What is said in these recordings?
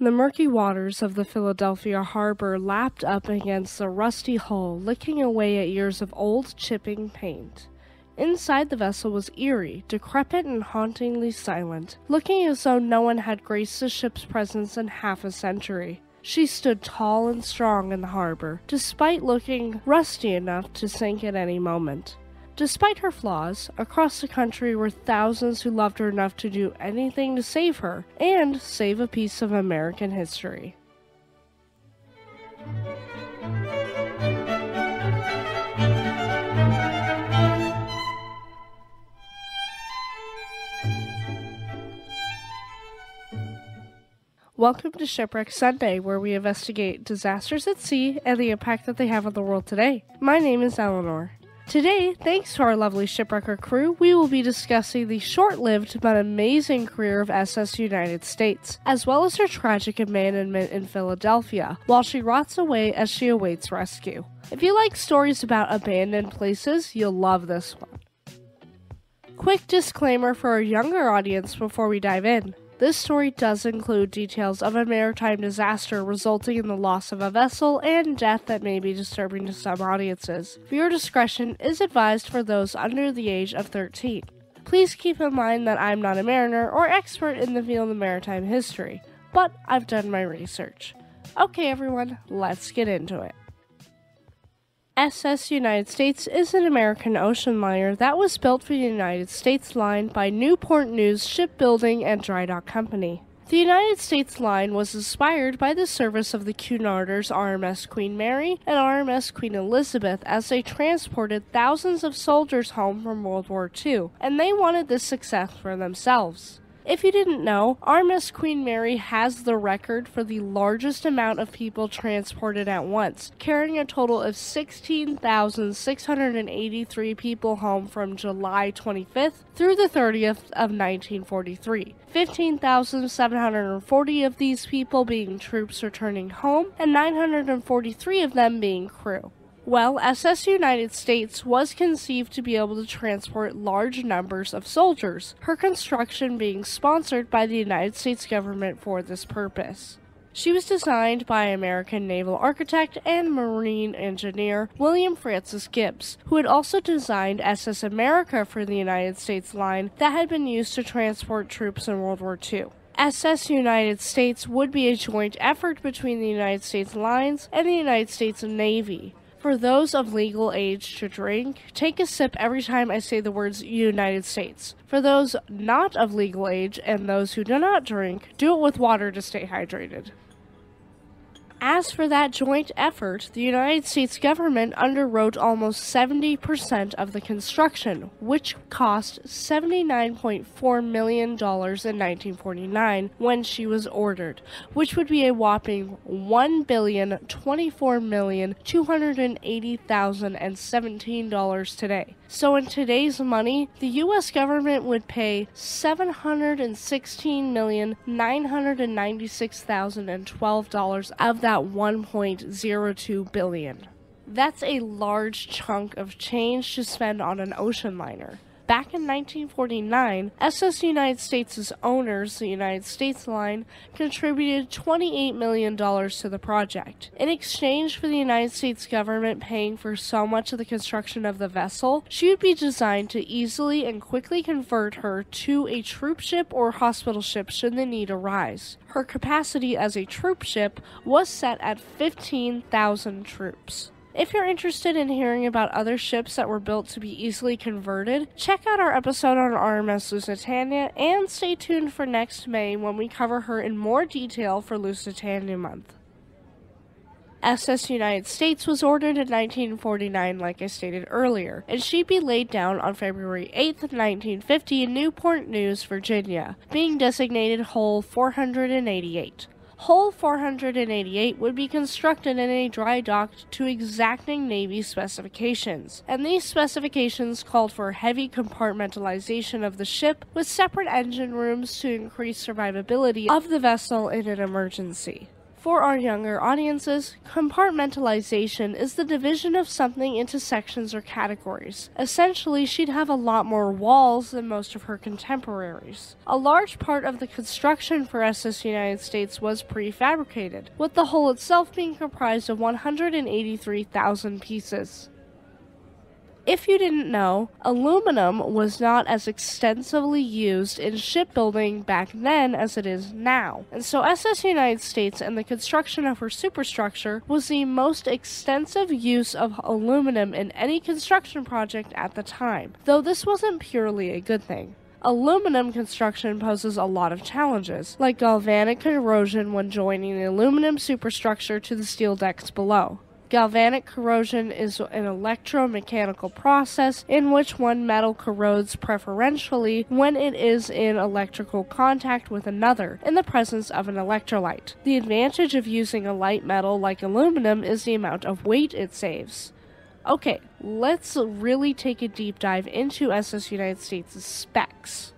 The murky waters of the Philadelphia harbor lapped up against the rusty hull, licking away at years of old chipping paint. Inside the vessel was eerie, decrepit, and hauntingly silent, looking as though no one had graced the ship's presence in half a century. She stood tall and strong in the harbor, despite looking rusty enough to sink at any moment. Despite her flaws, across the country were thousands who loved her enough to do anything to save her, and save a piece of American history. Welcome to Shipwreck Sunday, where we investigate disasters at sea and the impact that they have on the world today. My name is Eleanor. Today, thanks to our lovely Shipwrecker crew, we will be discussing the short-lived but amazing career of SS United States, as well as her tragic abandonment in Philadelphia, while she rots away as she awaits rescue. If you like stories about abandoned places, you'll love this one. Quick disclaimer for our younger audience before we dive in. This story does include details of a maritime disaster resulting in the loss of a vessel and death that may be disturbing to some audiences. Viewer discretion is advised for those under the age of 13. Please keep in mind that I'm not a mariner or expert in the field of maritime history, but I've done my research. Okay everyone, let's get into it. SS United States is an American ocean liner that was built for the United States Line by Newport News Shipbuilding and Dry Dock Company. The United States Line was inspired by the service of the Cunarders RMS Queen Mary and RMS Queen Elizabeth as they transported thousands of soldiers home from World War II, and they wanted this success for themselves. If you didn't know, RMS Queen Mary has the record for the largest amount of people transported at once, carrying a total of 16,683 people home from July 25th through the 30th of 1943. 15,740 of these people being troops returning home, and 943 of them being crew. Well, SS United States was conceived to be able to transport large numbers of soldiers, her construction being sponsored by the United States government for this purpose. She was designed by American naval architect and marine engineer William Francis Gibbs, who had also designed SS America for the United States Line that had been used to transport troops in World War II. SS United States would be a joint effort between the United States Lines and the United States Navy. For those of legal age to drink, take a sip every time I say the words United States. For those not of legal age and those who do not drink, do it with water to stay hydrated. As for that joint effort, the United States government underwrote almost 70% of the construction, which cost $79.4 million in 1949 when she was ordered, which would be a whopping $1,024,280,017 today. So in today's money, the U.S. government would pay $716,996,012 of that $1.02 billion. That's a large chunk of change to spend on an ocean liner. Back in 1949, SS United States' owners, the United States Line, contributed $28 million to the project. In exchange for the United States government paying for so much of the construction of the vessel, she would be designed to easily and quickly convert her to a troop ship or hospital ship should the need arise. Her capacity as a troop ship was set at 15,000 troops. If you're interested in hearing about other ships that were built to be easily converted, check out our episode on RMS Lusitania and stay tuned for next May when we cover her in more detail for Lusitania Month. SS United States was ordered in 1949 like I stated earlier, and she'd be laid down on February 8th, 1950 in Newport News, Virginia, being designated Hull 488. Hull 488 would be constructed in a dry dock to exacting Navy specifications, and these specifications called for heavy compartmentalization of the ship with separate engine rooms to increase survivability of the vessel in an emergency. For our younger audiences, compartmentalization is the division of something into sections or categories. Essentially, she'd have a lot more walls than most of her contemporaries. A large part of the construction for SS United States was prefabricated, with the hull itself being comprised of 183,000 pieces. If you didn't know, aluminum was not as extensively used in shipbuilding back then as it is now, and so SS United States and the construction of her superstructure was the most extensive use of aluminum in any construction project at the time, though this wasn't purely a good thing. Aluminum construction poses a lot of challenges, like galvanic corrosion when joining the aluminum superstructure to the steel decks below. Galvanic corrosion is an electromechanical process in which one metal corrodes preferentially when it is in electrical contact with another in the presence of an electrolyte. The advantage of using a light metal like aluminum is the amount of weight it saves. Okay, let's really take a deep dive into SS United States' specs.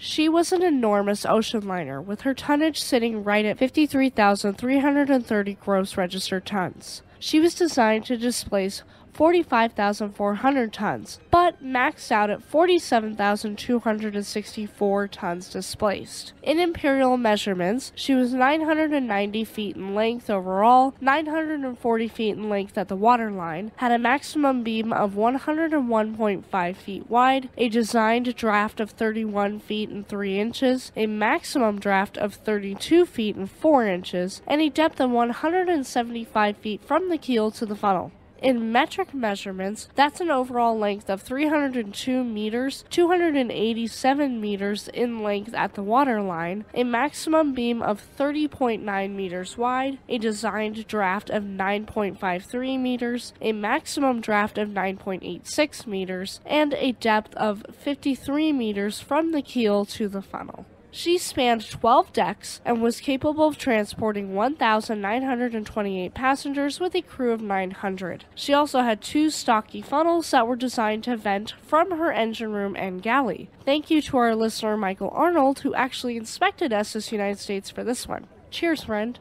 She was an enormous ocean liner, with her tonnage sitting right at 53,330 gross registered tons. She was designed to displace 45,400 tons, but maxed out at 47,264 tons displaced. In imperial measurements, she was 990 feet in length overall, 940 feet in length at the waterline, had a maximum beam of 101.5 feet wide, a designed draft of 31 feet and 3 inches, a maximum draft of 32 feet and 4 inches, and a depth of 175 feet from the keel to the funnel. In metric measurements, that's an overall length of 302 meters, 287 meters in length at the waterline, a maximum beam of 30.9 meters wide, a designed draft of 9.53 meters, a maximum draft of 9.86 meters, and a depth of 53 meters from the keel to the funnel. She spanned 12 decks and was capable of transporting 1,928 passengers with a crew of 900. She also had 2 stocky funnels that were designed to vent from her engine room and galley. Thank you to our listener Michael Arnold, who actually inspected SS United States for this one. Cheers, friend.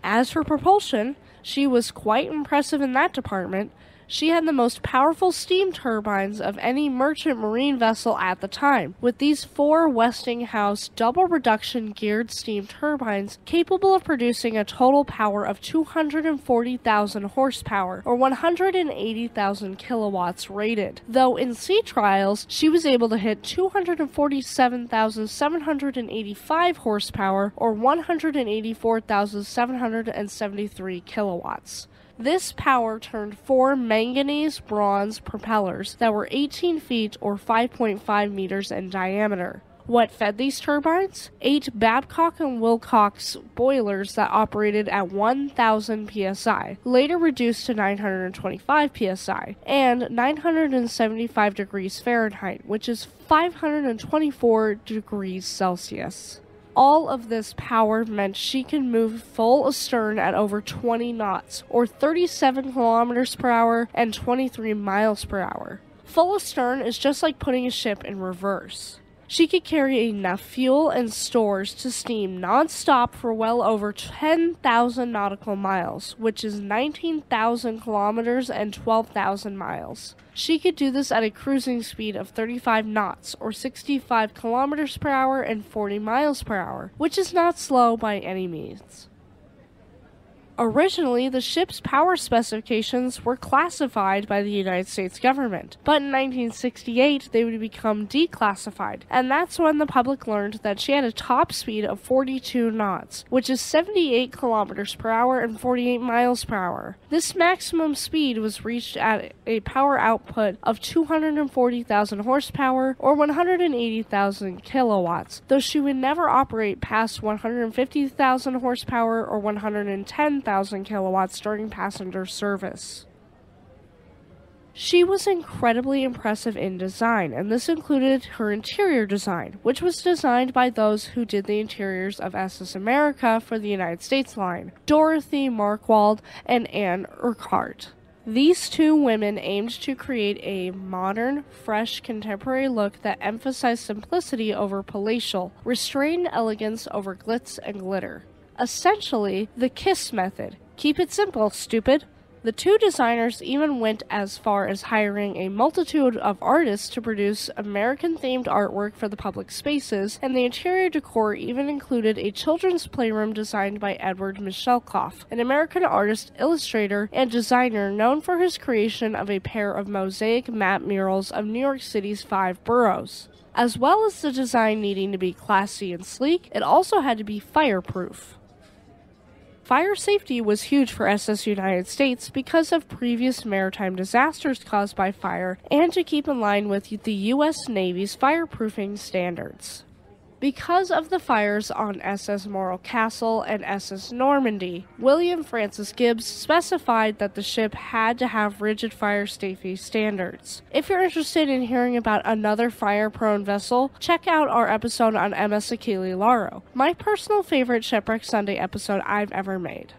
As for propulsion, she was quite impressive in that department. She had the most powerful steam turbines of any merchant marine vessel at the time, with these 4 Westinghouse double reduction geared steam turbines capable of producing a total power of 240,000 horsepower, or 180,000 kilowatts rated, though in sea trials she was able to hit 247,785 horsepower, or 184,773 kilowatts. This power turned 4 manganese bronze propellers that were 18 feet or 5.5 meters in diameter. What fed these turbines? 8 Babcock and Wilcox boilers that operated at 1,000 psi, later reduced to 925 psi, and 975 degrees Fahrenheit, which is 524 degrees Celsius. All of this power meant she could move full astern at over 20 knots, or 37 kilometers per hour and 23 miles per hour. Full astern is just like putting a ship in reverse. She could carry enough fuel and stores to steam non-stop for well over 10,000 nautical miles, which is 19,000 kilometers and 12,000 miles. She could do this at a cruising speed of 35 knots, or 65 kilometers per hour and 40 miles per hour, which is not slow by any means. Originally, the ship's power specifications were classified by the United States government, but in 1968 they would become declassified, and that's when the public learned that she had a top speed of 42 knots, which is 78 kilometers per hour and 48 miles per hour. This maximum speed was reached at a power output of 240,000 horsepower, or 180,000 kilowatts, though she would never operate past 150,000 horsepower or 110,000 kilowatts during passenger service. She was incredibly impressive in design, and this included her interior design, which was designed by those who did the interiors of SS America for the United States line, Dorothy Markwald and Anne Urquhart. These two women aimed to create a modern, fresh, contemporary look that emphasized simplicity over palatial, restrained elegance over glitz and glitter. Essentially, the KISS method. Keep it simple, stupid. The two designers even went as far as hiring a multitude of artists to produce American-themed artwork for the public spaces, and the interior decor even included a children's playroom designed by Edward Michalkoff, an American artist, illustrator, and designer known for his creation of a pair of mosaic map murals of New York City's 5 boroughs. As well as the design needing to be classy and sleek, it also had to be fireproof. Fire safety was huge for SS United States because of previous maritime disasters caused by fire and to keep in line with the U.S. Navy's fireproofing standards. Because of the fires on SS Morro Castle and SS Normandy, William Francis Gibbs specified that the ship had to have rigid fire safety standards. If you're interested in hearing about another fire-prone vessel, check out our episode on MS Achille Lauro, my personal favorite Shipwreck Sunday episode I've ever made.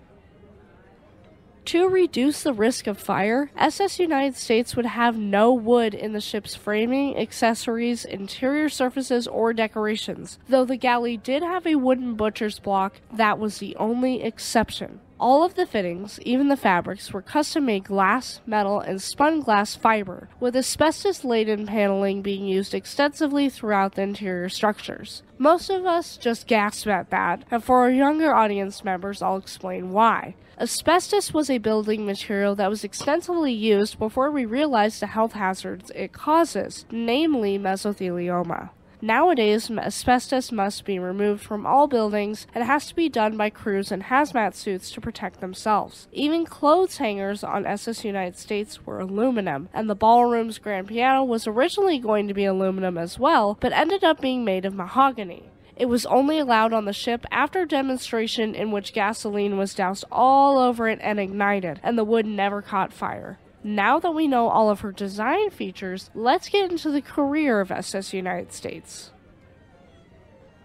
To reduce the risk of fire, SS United States would have no wood in the ship's framing, accessories, interior surfaces, or decorations. Though the galley did have a wooden butcher's block, that was the only exception. All of the fittings, even the fabrics, were custom-made glass, metal, and spun glass fiber, with asbestos-laden paneling being used extensively throughout the interior structures. Most of us just gasped at that, and for our younger audience members, I'll explain why. Asbestos was a building material that was extensively used before we realized the health hazards it causes, namely mesothelioma. Nowadays, asbestos must be removed from all buildings and has to be done by crews in hazmat suits to protect themselves. Even clothes hangers on SS United States were aluminum, and the ballroom's grand piano was originally going to be aluminum as well, but ended up being made of mahogany. It was only allowed on the ship after a demonstration in which gasoline was doused all over it and ignited, and the wood never caught fire. Now that we know all of her design features, let's get into the career of SS United States.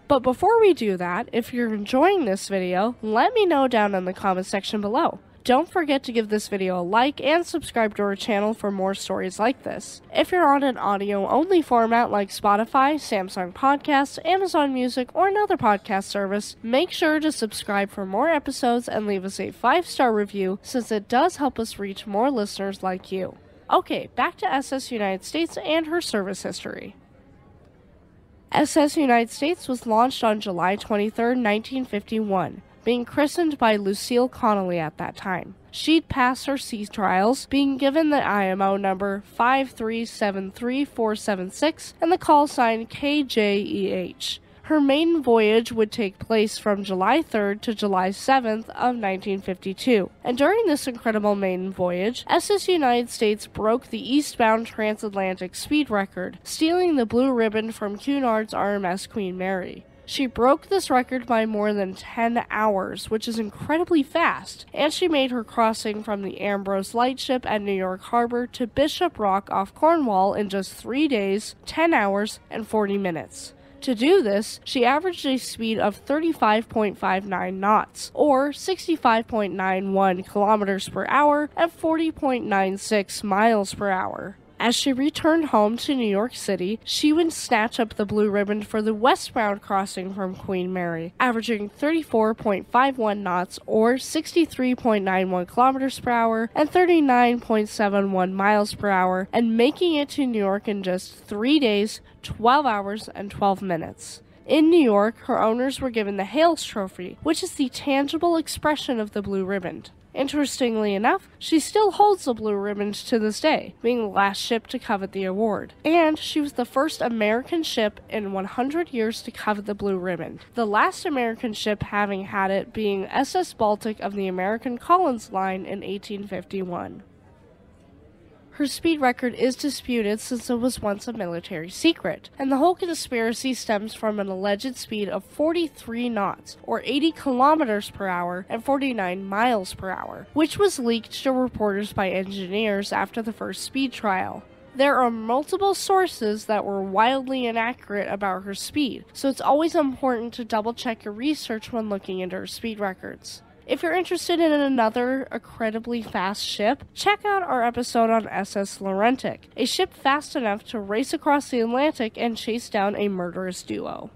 But before we do that, if you're enjoying this video, let me know down in the comment section below. Don't forget to give this video a like and subscribe to our channel for more stories like this. If you're on an audio-only format like Spotify, Samsung Podcasts, Amazon Music, or another podcast service, make sure to subscribe for more episodes and leave us a 5-star review since it does help us reach more listeners like you. Okay, back to SS United States and her service history. SS United States was launched on July 23, 1951. Being christened by Lucille Connolly at that time. She'd passed her sea trials, being given the IMO number 5373476 and the call sign KJEH. Her maiden voyage would take place from July 3rd to July 7th of 1952, and during this incredible maiden voyage, SS United States broke the eastbound transatlantic speed record, stealing the blue ribbon from Cunard's RMS Queen Mary. She broke this record by more than 10 hours, which is incredibly fast, and she made her crossing from the Ambrose Lightship at New York Harbor to Bishop Rock off Cornwall in just 3 days, 10 hours, and 40 minutes. To do this, she averaged a speed of 35.59 knots, or 65.91 kilometers per hour, and 40.96 miles per hour. As she returned home to New York City, she would snatch up the blue ribbon for the westbound crossing from Queen Mary, averaging 34.51 knots or 63.91 kilometers per hour and 39.71 miles per hour, and making it to New York in just 3 days, 12 hours, and 12 minutes. In New York, her owners were given the Hales Trophy, which is the tangible expression of the blue ribbon. Interestingly enough, she still holds the blue ribbon to this day, being the last ship to covet the award. And she was the first American ship in 100 years to covet the blue ribbon, the last American ship having had it being SS Baltic of the American Collins Line in 1851. Her speed record is disputed since it was once a military secret, and the whole conspiracy stems from an alleged speed of 43 knots, or 80 kilometers per hour, and 49 miles per hour, which was leaked to reporters by engineers after the first speed trial. There are multiple sources that were wildly inaccurate about her speed, so it's always important to double check your research when looking into her speed records. If you're interested in another incredibly fast ship, check out our episode on SS Laurentic, a ship fast enough to race across the Atlantic and chase down a murderous duo.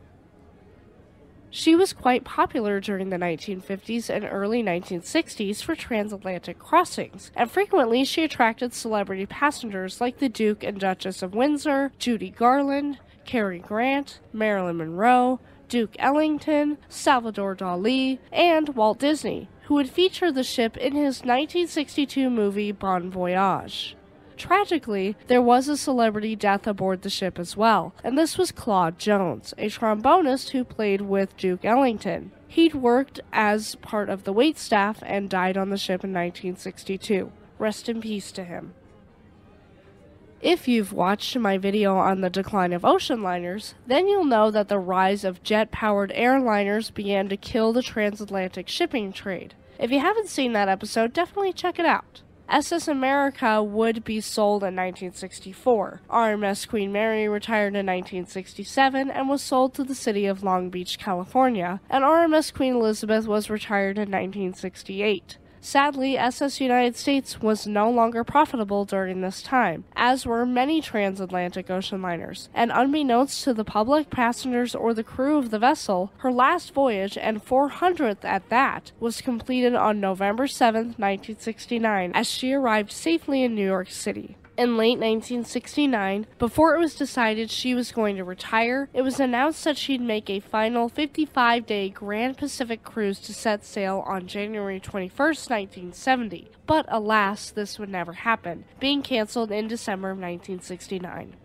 She was quite popular during the 1950s and early 1960s for transatlantic crossings, and frequently she attracted celebrity passengers like the Duke and Duchess of Windsor, Judy Garland, Cary Grant, Marilyn Monroe, Duke Ellington, Salvador Dali, and Walt Disney, who would feature the ship in his 1962 movie Bon Voyage. Tragically, there was a celebrity death aboard the ship as well, and this was Claude Jones, a trombonist who played with Duke Ellington. He'd worked as part of the waitstaff and died on the ship in 1962. Rest in peace to him. If you've watched my video on the decline of ocean liners, then you'll know that the rise of jet-powered airliners began to kill the transatlantic shipping trade. If you haven't seen that episode, definitely check it out. SS America would be sold in 1964. RMS Queen Mary retired in 1967 and was sold to the city of Long Beach, California, and RMS Queen Elizabeth was retired in 1968. Sadly, SS United States was no longer profitable during this time, as were many transatlantic ocean liners, and unbeknownst to the public, passengers, or the crew of the vessel, her last voyage, and 400th at that, was completed on November 7, 1969, as she arrived safely in New York City. In late 1969, before it was decided she was going to retire, it was announced that she'd make a final 55-day Grand Pacific cruise to set sail on January 21, 1970. But alas, this would never happen, being canceled in December of 1969.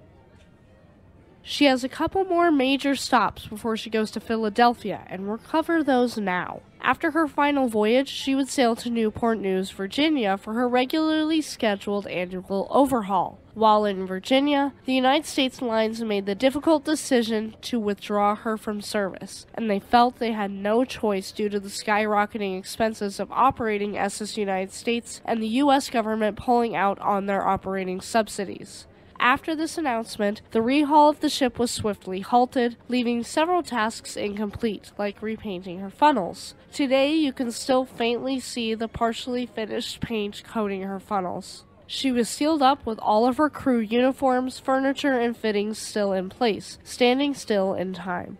She has a couple more major stops before she goes to Philadelphia, and we'll cover those now. After her final voyage, she would sail to Newport News, Virginia for her regularly scheduled annual overhaul. While in Virginia, the United States Lines made the difficult decision to withdraw her from service, and they felt they had no choice due to the skyrocketing expenses of operating SS United States and the U.S. government pulling out on their operating subsidies. After this announcement, the rehaul of the ship was swiftly halted, leaving several tasks incomplete, like repainting her funnels. Today, you can still faintly see the partially finished paint coating her funnels. She was sealed up with all of her crew uniforms, furniture, and fittings still in place, standing still in time.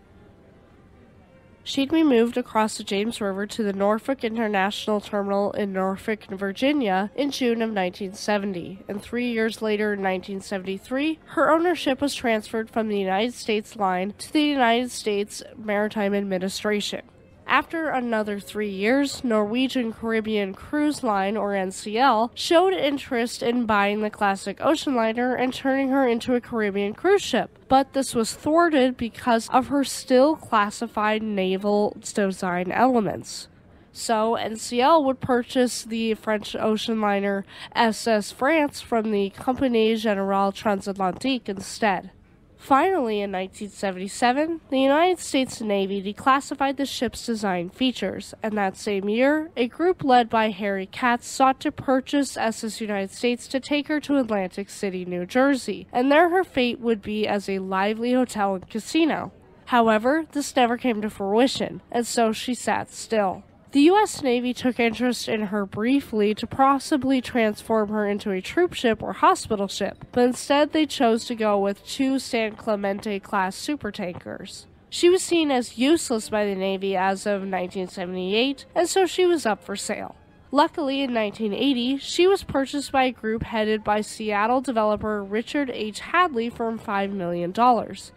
She'd be moved across the James River to the Norfolk International Terminal in Norfolk, Virginia in June of 1970, and 3 years later in 1973, her ownership was transferred from the United States Line to the United States Maritime Administration. After another 3 years, Norwegian Caribbean Cruise Line, or NCL, showed interest in buying the classic ocean liner and turning her into a Caribbean cruise ship, but this was thwarted because of her still classified naval design elements. So NCL would purchase the French ocean liner SS France from the Compagnie Générale Transatlantique instead. Finally, in 1977, the United States Navy declassified the ship's design features, and that same year, a group led by Harry Katz sought to purchase SS United States to take her to Atlantic City, New Jersey, and there her fate would be as a lively hotel and casino. However, this never came to fruition, and so she sat still. The U.S. Navy took interest in her briefly to possibly transform her into a troop ship or hospital ship, but instead they chose to go with 2 San Clemente-class supertankers. She was seen as useless by the Navy as of 1978, and so she was up for sale. Luckily, in 1980, she was purchased by a group headed by Seattle developer Richard H. Hadley for $5 million,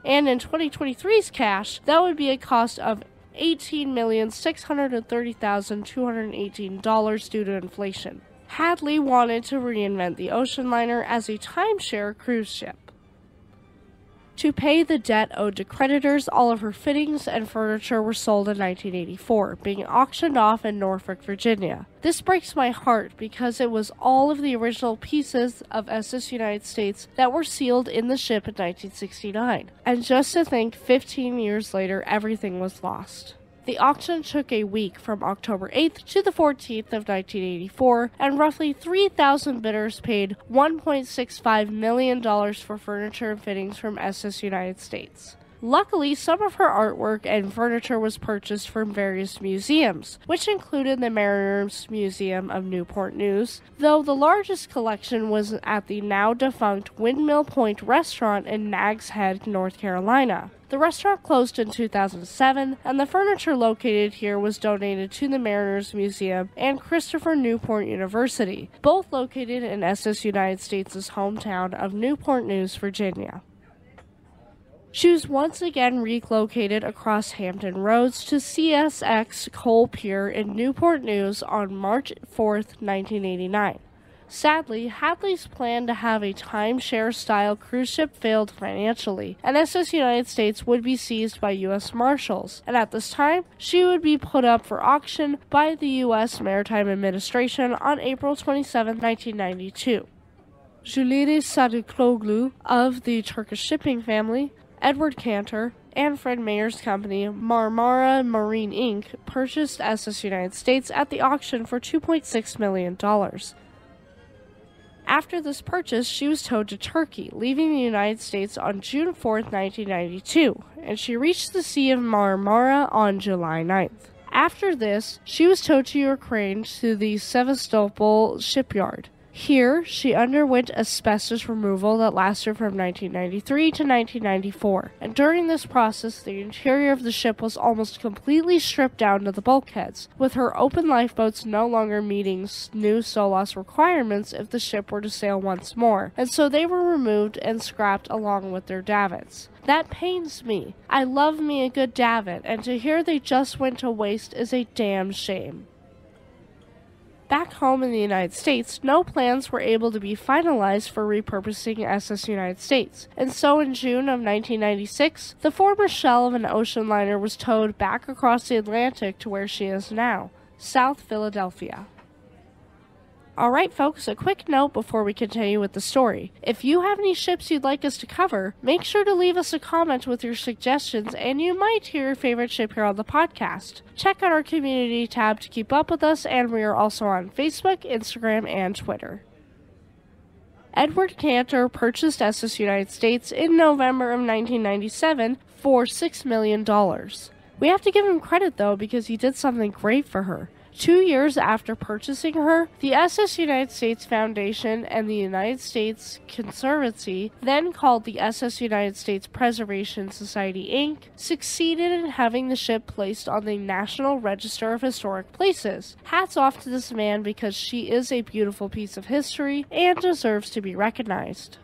and in 2023's cash, that would be a cost of $18,630,218 due to inflation. Hadley wanted to reinvent the ocean liner as a timeshare cruise ship. To pay the debt owed to creditors, all of her fittings and furniture were sold in 1984, being auctioned off in Norfolk, Virginia. This breaks my heart because it was all of the original pieces of SS United States that were sealed in the ship in 1969. And just to think, 15 years later, everything was lost. The auction took a week from October 8th to the 14th of 1984, and roughly 3,000 bidders paid $1.65 million for furniture and fittings from SS United States. Luckily, some of her artwork and furniture was purchased from various museums, which included the Mariners Museum of Newport News, though the largest collection was at the now-defunct Windmill Point restaurant in Nags Head, North Carolina. The restaurant closed in 2007, and the furniture located here was donated to the Mariners Museum and Christopher Newport University, both located in SS United States' hometown of Newport News, Virginia. She was once again relocated across Hampton Roads to CSX Coal Pier in Newport News on March 4, 1989. Sadly, Hadley's plan to have a timeshare-style cruise ship failed financially, and SS United States would be seized by U.S. Marshals, and at this time, she would be put up for auction by the U.S. Maritime Administration on April 27, 1992. Julide Sadıkoglu of the Turkish shipping family, Edward Cantor, and Fred Mayer's company, Marmara Marine Inc., purchased SS United States at the auction for $2.6 million. After this purchase, she was towed to Turkey, leaving the United States on June 4, 1992, and she reached the Sea of Marmara on July 9th. After this, she was towed to Ukraine to the Sevastopol shipyard. Here, she underwent asbestos removal that lasted from 1993 to 1994, and during this process, the interior of the ship was almost completely stripped down to the bulkheads, with her open lifeboats no longer meeting new SOLAS requirements if the ship were to sail once more, and so they were removed and scrapped along with their davits. That pains me. I love me a good davit, and to hear they just went to waste is a damn shame. Back home in the United States, no plans were able to be finalized for repurposing SS United States, and so in June of 1996, the former shell of an ocean liner was towed back across the Atlantic to where she is now, South Philadelphia. Alright folks, a quick note before we continue with the story. If you have any ships you'd like us to cover, make sure to leave us a comment with your suggestions and you might hear your favorite ship here on the podcast. Check out our community tab to keep up with us, and we are also on Facebook, Instagram, and Twitter. Edward Cantor purchased SS United States in November of 1997 for $6 million. We have to give him credit though, because he did something great for her. 2 years after purchasing her, the SS United States Foundation and the United States Conservancy, then called the SS United States Preservation Society, Inc., succeeded in having the ship placed on the National Register of Historic Places. Hats off to this man, because she is a beautiful piece of history and deserves to be recognized.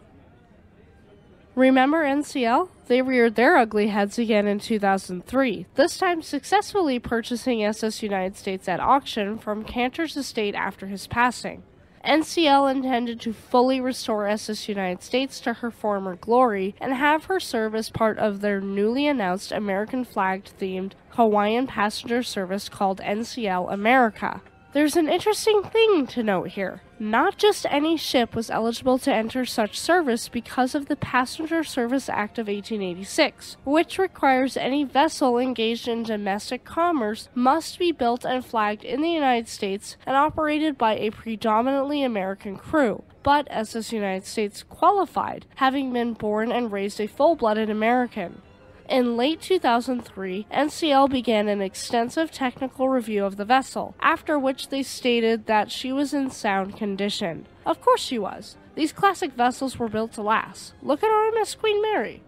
Remember NCL? They reared their ugly heads again in 2003, this time successfully purchasing SS United States at auction from Cantor's estate after his passing. NCL intended to fully restore SS United States to her former glory and have her serve as part of their newly announced American flag-themed Hawaiian passenger service called NCL America. There's an interesting thing to note here. Not just any ship was eligible to enter such service because of the Passenger Service Act of 1886, which requires any vessel engaged in domestic commerce must be built and flagged in the United States and operated by a predominantly American crew. But SS United States qualified, having been born and raised a full-blooded American. In late 2003, NCL began an extensive technical review of the vessel, after which they stated that she was in sound condition. Of course she was. These classic vessels were built to last. Look at RMS Queen Mary.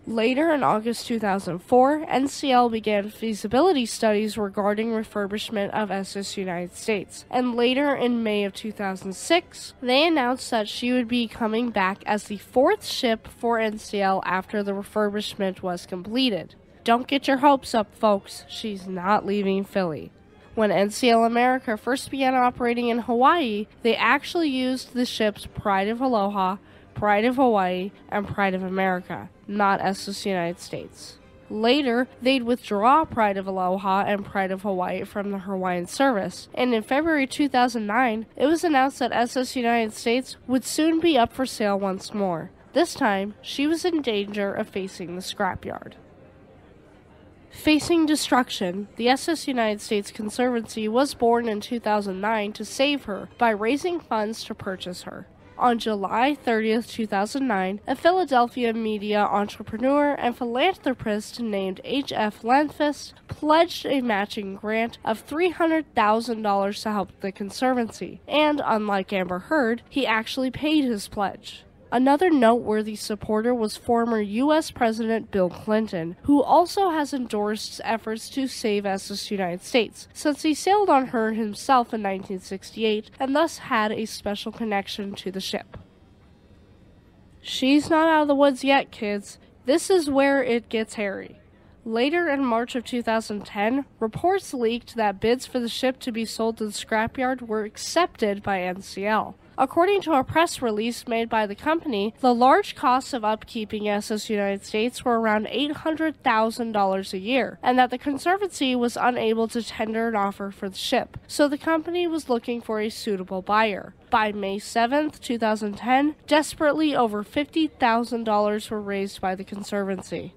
Later in August 2004, NCL began feasibility studies regarding refurbishment of SS United States, and later in May of 2006, they announced that she would be coming back as the fourth ship for NCL after the refurbishment was completed. Don't get your hopes up, folks. She's not leaving Philly. When NCL America first began operating in Hawaii, they actually used the ships Pride of Aloha, Pride of Hawaii, and Pride of America, not SS United States. Later, they'd withdraw Pride of Aloha and Pride of Hawaii from the Hawaiian service, and in February 2009, it was announced that SS United States would soon be up for sale once more. This time, she was in danger of facing the scrapyard. Facing destruction, the SS United States Conservancy was born in 2009 to save her by raising funds to purchase her. On July 30th, 2009, a Philadelphia media entrepreneur and philanthropist named H.F. Landfist pledged a matching grant of $300,000 to help the Conservancy, and unlike Amber Heard, he actually paid his pledge. Another noteworthy supporter was former U.S. President Bill Clinton, who also has endorsed efforts to save Estes United States, since he sailed on her himself in 1968 and thus had a special connection to the ship. She's not out of the woods yet, kids. This is where it gets hairy. Later in March of 2010, reports leaked that bids for the ship to be sold to the scrapyard were accepted by NCL. According to a press release made by the company, the large costs of upkeeping SS United States were around $800,000 a year, and that the Conservancy was unable to tender an offer for the ship, so the company was looking for a suitable buyer. By May 7, 2010, desperately over $50,000 were raised by the Conservancy.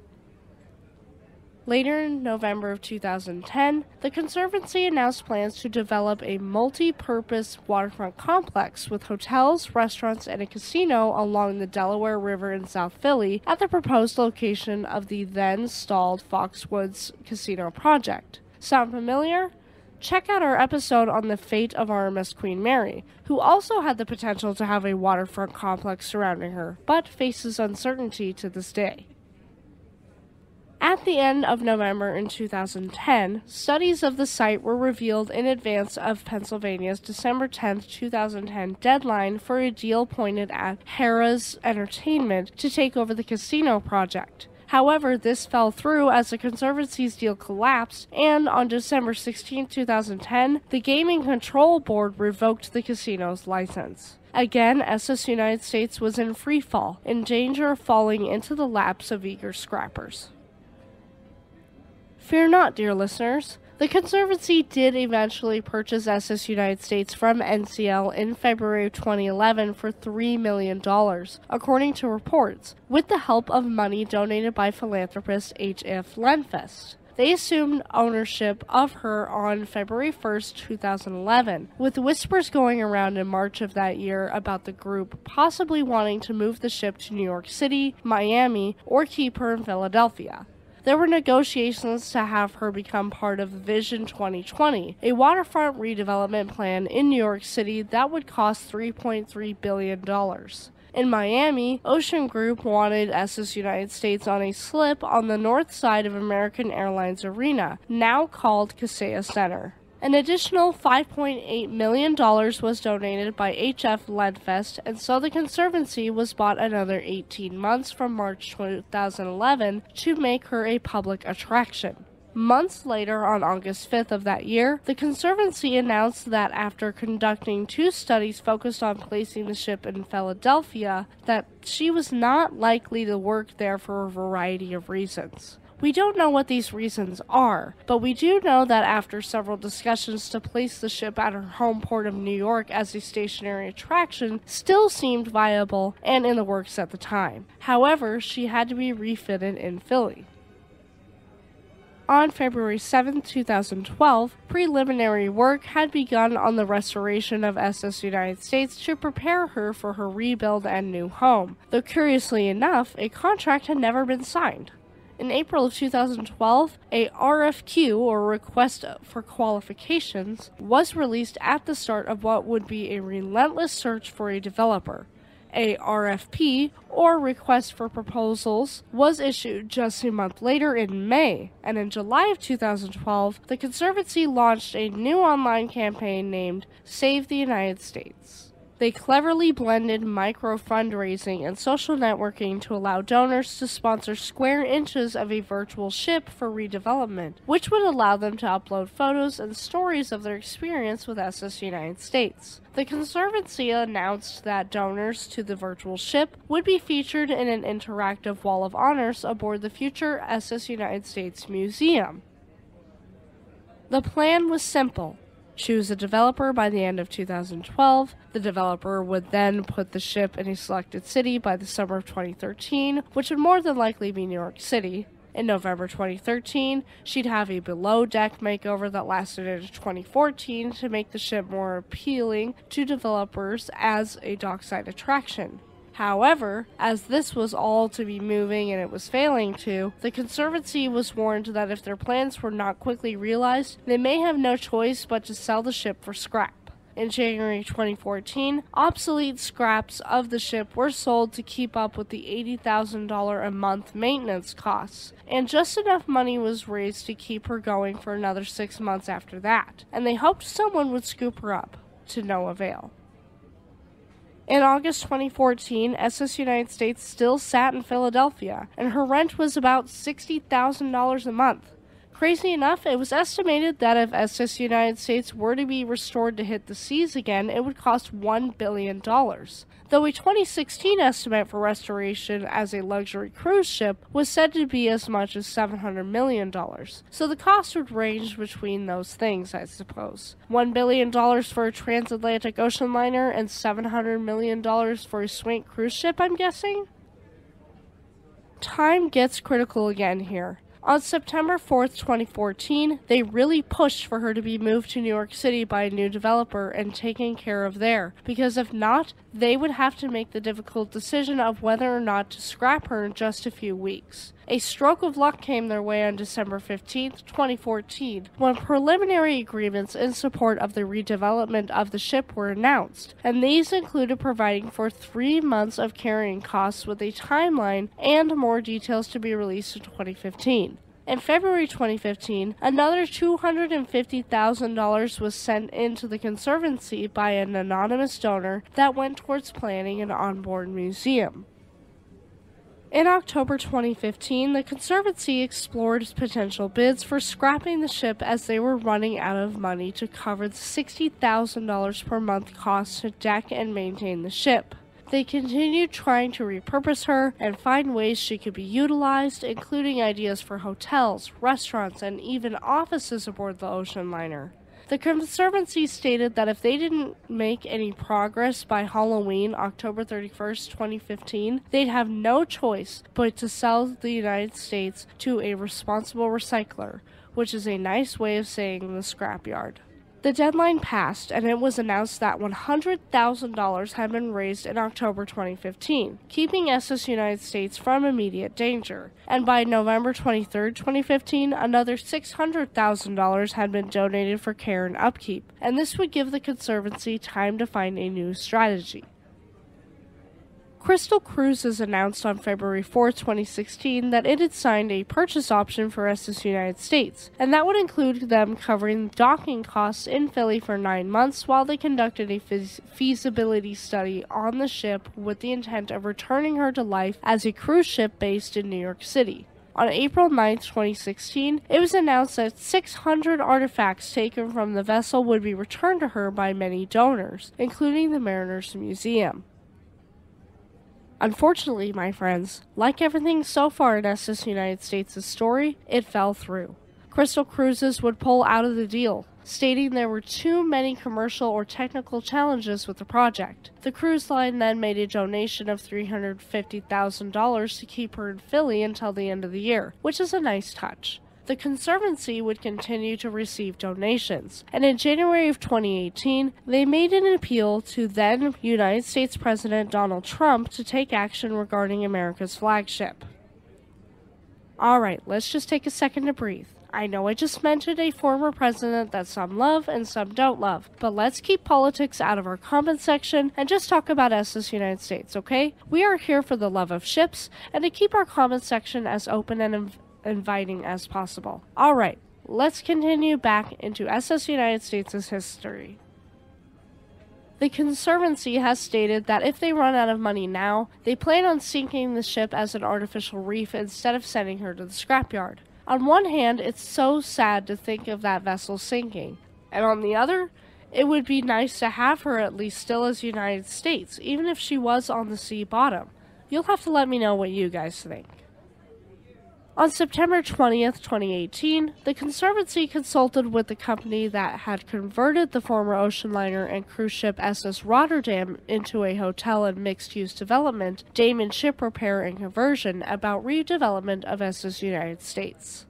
Later in November of 2010, the Conservancy announced plans to develop a multi-purpose waterfront complex with hotels, restaurants, and a casino along the Delaware River in South Philly at the proposed location of the then-stalled Foxwoods Casino project. Sound familiar? Check out our episode on the fate of RMS Queen Mary, who also had the potential to have a waterfront complex surrounding her, but faces uncertainty to this day. At the end of November in 2010, studies of the site were revealed in advance of Pennsylvania's December 10, 2010 deadline for a deal pointed at Harrah's Entertainment to take over the casino project. However, this fell through as the Conservancy's deal collapsed, and on December 16, 2010, the Gaming Control Board revoked the casino's license. Again, SS United States was in freefall, in danger of falling into the laps of eager scrappers. Fear not, dear listeners. The Conservancy did eventually purchase SS United States from NCL in February of 2011 for $3 million, according to reports, with the help of money donated by philanthropist H.F. Landfist. They assumed ownership of her on February 1, 2011, with whispers going around in March of that year about the group possibly wanting to move the ship to New York City, Miami, or keep her in Philadelphia. There were negotiations to have her become part of Vision 2020, a waterfront redevelopment plan in New York City that would cost $3.3 billion. In Miami, Ocean Group wanted SS United States on a slip on the north side of American Airlines Arena, now called Kaseya Center. An additional $5.8 million was donated by H.F. Landfest, and so the Conservancy was bought another 18 months from March 2011 to make her a public attraction. Months later, on August 5th of that year, the Conservancy announced that after conducting 2 studies focused on placing the ship in Philadelphia, that she was not likely to work there for a variety of reasons. We don't know what these reasons are, but we do know that after several discussions to place the ship at her home port of New York as a stationary attraction still seemed viable and in the works at the time. However, she had to be refitted in Philly. On February 7, 2012, preliminary work had begun on the restoration of SS United States to prepare her for her rebuild and new home, though curiously enough, a contract had never been signed. In April of 2012, a RFQ, or Request for Qualifications, was released at the start of what would be a relentless search for a developer. A RFP, or Request for Proposals, was issued just a month later in May, and in July of 2012, the Conservancy launched a new online campaign named Save the United States. They cleverly blended micro-fundraising and social networking to allow donors to sponsor square inches of a virtual ship for redevelopment, which would allow them to upload photos and stories of their experience with SS United States. The Conservancy announced that donors to the virtual ship would be featured in an interactive wall of honors aboard the future SS United States Museum. The plan was simple. Choose a developer by the end of 2012. The developer would then put the ship in a selected city by the summer of 2013, which would more than likely be New York City. In November 2013, she'd have a below-deck makeover that lasted into 2014 to make the ship more appealing to developers as a dockside attraction. However, as this was all to be moving and it was failing to, the Conservancy was warned that if their plans were not quickly realized, they may have no choice but to sell the ship for scrap. In January 2014, obsolete scraps of the ship were sold to keep up with the $80,000 a month maintenance costs, and just enough money was raised to keep her going for another 6 months after that, and they hoped someone would scoop her up, to no avail. In August 2014, SS United States still sat in Philadelphia, and her rent was about $60,000 a month. Crazy enough, it was estimated that if SS United States were to be restored to hit the seas again, it would cost $1 billion. Though a 2016 estimate for restoration as a luxury cruise ship was said to be as much as $700 million. So the cost would range between those things, I suppose. $1 billion for a transatlantic ocean liner and $700 million for a swank cruise ship, I'm guessing? Time gets critical again here. On September 4th, 2014, they really pushed for her to be moved to New York City by a new developer and taken care of there, because if not, they would have to make the difficult decision of whether or not to scrap her in just a few weeks. A stroke of luck came their way on December 15th, 2014, when preliminary agreements in support of the redevelopment of the ship were announced, and these included providing for 3 months of carrying costs with a timeline and more details to be released in 2015. In February 2015, another $250,000 was sent into the Conservancy by an anonymous donor that went towards planning an onboard museum. In October 2015, the Conservancy explored potential bids for scrapping the ship as they were running out of money to cover the $60,000 per month cost to deck and maintain the ship. They continued trying to repurpose her and find ways she could be utilized, including ideas for hotels, restaurants, and even offices aboard the ocean liner. The Conservancy stated that if they didn't make any progress by Halloween, October 31st, 2015, they'd have no choice but to sell the United States to a responsible recycler, which is a nice way of saying the scrapyard. The deadline passed, and it was announced that $100,000 had been raised in October 2015, keeping SS United States from immediate danger. And by November 23, 2015, another $600,000 had been donated for care and upkeep, and this would give the Conservancy time to find a new strategy. Crystal Cruises announced on February 4, 2016 that it had signed a purchase option for SS United States, and that would include them covering docking costs in Philly for 9 months while they conducted a feasibility study on the ship with the intent of returning her to life as a cruise ship based in New York City. On April 9, 2016, it was announced that 600 artifacts taken from the vessel would be returned to her by many donors, including the Mariners Museum. Unfortunately, my friends, like everything so far in SS United States' story, it fell through. Crystal Cruises would pull out of the deal, stating there were too many commercial or technical challenges with the project. The cruise line then made a donation of $350,000 to keep her in Philly until the end of the year, which is a nice touch. The Conservancy would continue to receive donations, and in January of 2018, they made an appeal to then United States President Donald Trump to take action regarding America's flagship. Alright, let's just take a second to breathe. I know I just mentioned a former president that some love and some don't love, but let's keep politics out of our comment section and just talk about SS United States, okay? We are here for the love of ships and to keep our comment section as open and inviting as possible. Alright, let's continue back into SS United States' history. The Conservancy has stated that if they run out of money now, they plan on sinking the ship as an artificial reef instead of sending her to the scrapyard. On one hand, it's so sad to think of that vessel sinking, and on the other, it would be nice to have her at least still as United States, even if she was on the sea bottom. You'll have to let me know what you guys think. On September 20th, 2018, the Conservancy consulted with the company that had converted the former ocean liner and cruise ship SS Rotterdam into a hotel and mixed-use development, Damon Ship Repair and Conversion, about redevelopment of SS United States.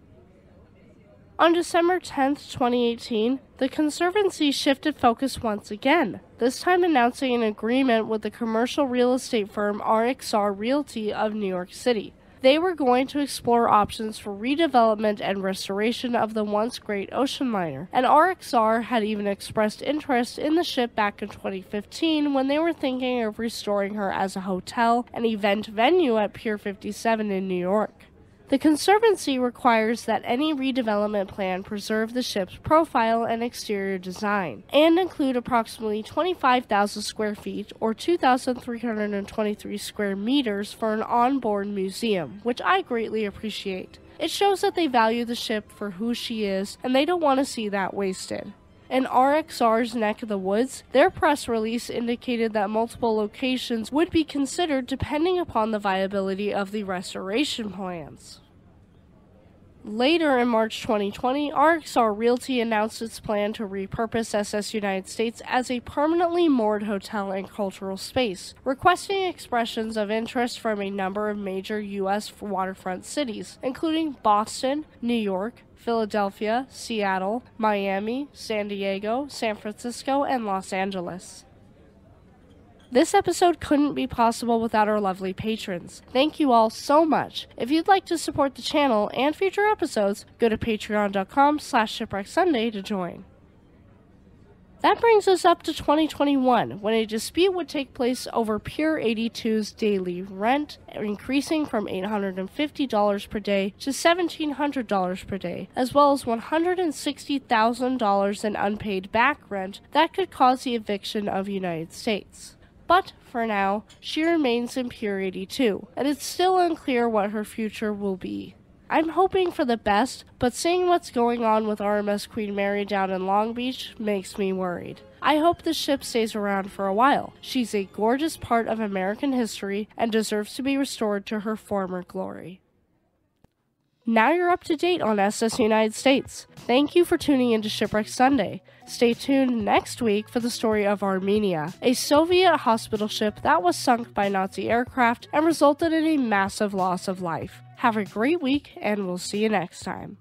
On December 10, 2018, the Conservancy shifted focus once again, this time announcing an agreement with the commercial real estate firm RXR Realty of New York City. They were going to explore options for redevelopment and restoration of the once great ocean liner, and RXR had even expressed interest in the ship back in 2015 when they were thinking of restoring her as a hotel and event venue at Pier 57 in New York. The Conservancy requires that any redevelopment plan preserve the ship's profile and exterior design, and include approximately 25,000 square feet or 2,323 square meters for an onboard museum, which I greatly appreciate. It shows that they value the ship for who she is, and they don't want to see that wasted. In RXR's neck of the woods, their press release indicated that multiple locations would be considered depending upon the viability of the restoration plans. Later in March 2020, RXR Realty announced its plan to repurpose SS United States as a permanently moored hotel and cultural space, requesting expressions of interest from a number of major U.S. waterfront cities, including Boston, New York, Philadelphia, Seattle, Miami, San Diego, San Francisco, and Los Angeles. This episode couldn't be possible without our lovely patrons. Thank you all so much. If you'd like to support the channel and future episodes, go to patreon.com/shipwrecksunday to join. That brings us up to 2021, when a dispute would take place over Pier 82's daily rent, increasing from $850 per day to $1,700 per day, as well as $160,000 in unpaid back rent that could cause the eviction of United States. But, for now, she remains in Pier 82, and it's still unclear what her future will be. I'm hoping for the best, but seeing what's going on with RMS Queen Mary down in Long Beach makes me worried. I hope the ship stays around for a while. She's a gorgeous part of American history and deserves to be restored to her former glory. Now you're up to date on SS United States. Thank you for tuning into Shipwreck Sunday. Stay tuned next week for the story of Armenia, a Soviet hospital ship that was sunk by Nazi aircraft and resulted in a massive loss of life. Have a great week, and we'll see you next time.